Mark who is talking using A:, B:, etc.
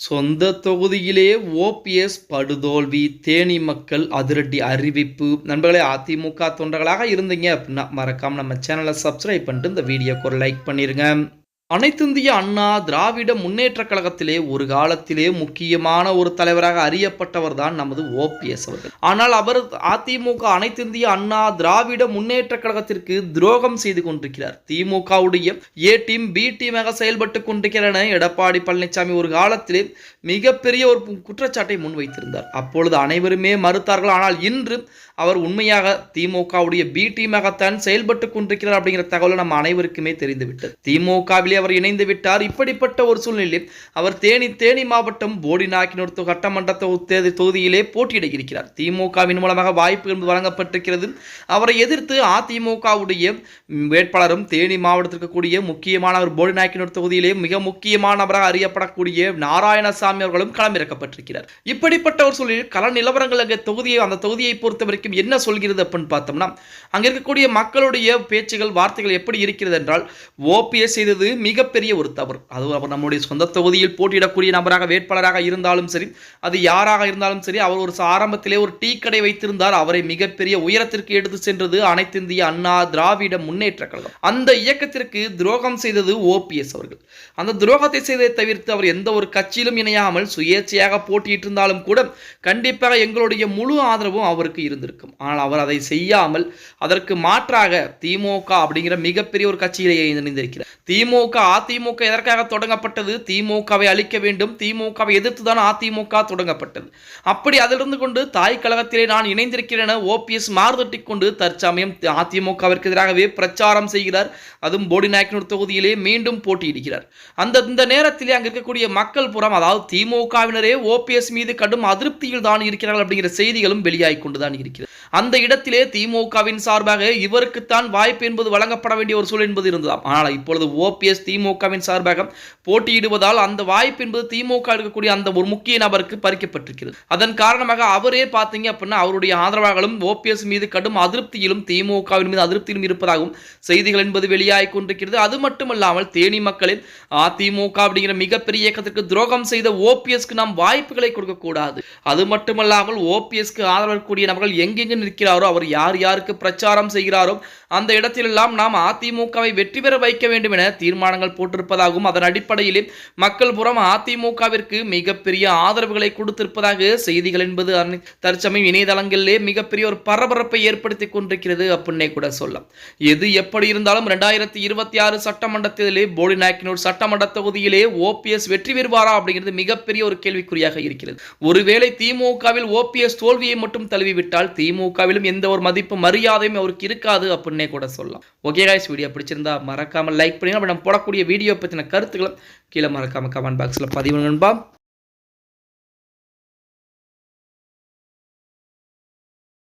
A: சொந்த தொகுதியிலே ஓபிஎஸ் படுதோல்வி. தேனி மக்கள் அதிரடி அறிவிப்பு. நண்பர்களே, அதிமுக தொண்டர்களாக இருந்தீங்க அப்படின்னா மறக்காம நம்ம சேனலை சப்ஸ்கிரைப் பண்ணிட்டு இந்த வீடியோக்கு ஒரு லைக் பண்ணிருங்க. அனைத்திந்திய அண்ணா திராவிட முன்னேற்ற கழகத்திலே ஒரு காலத்திலே முக்கியமான ஒரு தலைவராக அறியப்பட்டவர் தான் நமது ஓபிஎஸ் அவர்கள். ஆனால் அவர் அதிமுக அனைத்திந்திய அண்ணா திராவிட முன்னேற்ற கழகத்திற்கு துரோகம் செய்து கொண்டிருக்கிறார். திமுகவுடைய ஏ டீம் பி டீமாக செயல்பட்டு கொண்டிருக்கிற எடப்பாடி பழனிசாமி ஒரு காலத்திலே மிகப்பெரிய ஒரு குற்றச்சாட்டை முன்வைத்திருந்தார். அப்பொழுது அனைவருமே மறுத்தார்கள். ஆனால் இன்று அவர் உண்மையாக திமுகவுடைய பி டீமாகத்தான் செயல்பட்டு கொண்டிருக்கிறார் அப்படிங்கிற தகவலை நம்ம அனைவருக்குமே தெரிந்துவிட்டது. திமுகவிலே அவர் இணைந்து விட்டார். இப்படிப்பட்ட ஒரு சூழ்நிலையில் அவர் தேனி மாவட்டம் போடிநாயக்கனூர் சட்டமன்ற தொகுதியிலே போட்டியிட இருக்கிறார். திமுகவின் மூலமாக வாய்ப்பு வழங்கப்பட்டிருக்கிறது. அவரை எதிர்த்து அதிமுகவுடைய வேட்பாளரும் தேனி மாவட்டத்திற்கு கூடிய முக்கியமானவர் போடிநாயக்கனூர் தொகுதியிலே மிக முக்கியமானவராக அறியப்படக்கூடிய நாராயணசாமி அவர்களும் களமிறக்கப்பட்டிருக்கிறார். இப்படிப்பட்ட ஒரு சூழலில் கள நிலவரங்கள் அந்த தொகுதியை பொறுத்த வரைக்கும் என்ன சொல்கிறது அப்படின்னு பார்த்தோம்னா, அங்க இருக்கக்கூடிய மக்களுடைய பேச்சுகள் வார்த்தைகள் எப்படி இருக்கிறது என்றால், ஓபிஎஸ் செய்தது மிகப்பெரிய ஒரு தவறு. அது அவர் நம்முடைய சொந்த தொகுதியில் போட்டியிடக்கூடிய நபராக வேட்பாளராக இருந்தாலும் சரி, அது யாராக இருந்தாலும் சரி, அவர் ஒரு ஆரம்பத்திலே ஒரு டீ கடை வைத்திருந்தார். அவரை மிகப்பெரிய உயரத்திற்கு எடுத்து சென்றது அனைத்திந்திய அண்ணா திராவிட முன்னேற்ற கழகம். அந்த இயக்கத்திற்கு துரோகம் செய்தது ஓபிஎஸ் அவர்கள். அந்த துரோகத்தை செய்ததை தவிர்த்து அவர் எந்த ஒரு கட்சியிலும் இணையாமல் சுயேட்சையாக போட்டியிட்டு இருந்தாலும் கூட கண்டிப்பாக எங்களுடைய முழு ஆதரவும் அவருக்கு இருந்திருக்கும். ஆனால் அவர் அதை செய்யாமல் அதற்கு மாற்றாக திமுக அப்படிங்கிற மிகப்பெரிய ஒரு கட்சியிலேயே இணைந்திருக்கிறார். அதிமுக எதற்காக தொடங்கப்பட்டது? திமுகவை அழிக்க வேண்டும். திமுகவை எதிர்த்துதான் அதிமுக தொடங்கப்பட்டது. அப்படி அதிலிருந்து கொண்டு தாய் கழகத்திலே நான் இணைந்திருக்கிறேன் ஓபிஎஸ் மாறுதட்டி கொண்டு தற்சமயம் அதிமுகவிற்கு எதிராகவே பிரச்சாரம் செய்கிறார். அதுவும் போடிநாயக்கனூர் தொகுதியிலே மீண்டும் போட்டியிடுகிறார். இந்த நேரத்திலே அங்க இருக்கக்கூடிய மக்கள் புறம், அதாவது திமுகவினரே ஓபிஎஸ் மீது கடும் அதிருப்தியில் தான் இருக்கிறார்கள் அப்படிங்கிற செய்திகளும் வெளியாகிக் கொண்டுதான் இருக்கிறது. அந்த இடத்திலே திமுகவின் சார்பாக இவருக்குத்தான் வாய்ப்பு என்பது வழங்கப்பட வேண்டிய ஒரு சூழல் என்பது இருந்ததாம். ஆனால் இப்பொழுது ஓபிஎஸ் திமுகவின் சார்பாக போட்டியிடுவதால் அந்த வாய்ப்பு என்பது திமுக இருக்கக்கூடிய அந்த ஒரு முக்கிய நபருக்கு பறிக்கப்பட்டிருக்கிறது. அதன் காரணமாக அவரே பார்த்தீங்க அப்படின்னா அவருடைய ஆதரவாளர்களும் ஓபிஎஸ் மீது கடும் அதிருப்தியிலும் திமுகவின் மீது அதிருப்தியிலும் இருப்பதாகவும் செய்திகள் என்பது வெளியாகி கொண்டிருக்கிறது. அது மட்டுமல்லாமல் தேனி மக்களின் அதிமுக அப்படிங்கிற மிகப்பெரிய இயக்கத்திற்கு துரோகம் செய்த ஓபிஎஸ்க்கு நாம் வாய்ப்புகளை கொடுக்கக்கூடாது. அது மட்டுமல்லாமல் ஓபிஎஸ்க்கு ஆதரவக்கூடிய நபர்கள் எங்கெங்கு நிற்கிறாரோ, அவர் யார் யாருக்கு பிரச்சாரம் செய்கிறாரோ அந்த இடத்திலெல்லாம் நாம் அதிமுகவை வெற்றி பெற வைக்க வேண்டும் என தீர்மானங்கள் போட்டிருப்பதாகவும் அதன் அடிப்படையிலே மக்கள் புறம் அதிமுகவிற்கு மிகப்பெரிய ஆதரவுகளை கொடுத்திருப்பதாக செய்திகள் என்பது தற்சமயம் இணையதளங்களிலே மிகப்பெரிய ஒரு பரபரப்பை ஏற்படுத்தி கொண்டிருக்கிறது அப்படின்னே கூட சொல்லலாம். எது எப்படி இருந்தாலும் 2026 சட்டமன்றத்திலே போடிநாயக்கனூர் சட்டமன்ற தொகுதியிலே ஓபிஎஸ் வெற்றி பெறுவாரா அப்படிங்கிறது மிகப்பெரிய ஒரு கேள்விக்குறியாக இருக்கிறது. ஒருவேளை திமுகவில் ஓபிஎஸ் தோல்வியை மட்டும் தழுவிவிட்டால் திமுகவிலும் எந்த ஒரு மதிப்பு மரியாதையும் அவருக்கு இருக்காது அப்படின்னு கூட சொல்லலாம். ஓகே गाइस, வீடியோ பிடிச்சிருந்தா மறக்காம லைக் பண்ணுங்க. நம்ம போடக்கூடிய வீடியோ பத்தின கருத்துக்களை கீழே மறக்காம கமெண்ட் பாக்ஸ்ல பதிவு பண்ணுங்க.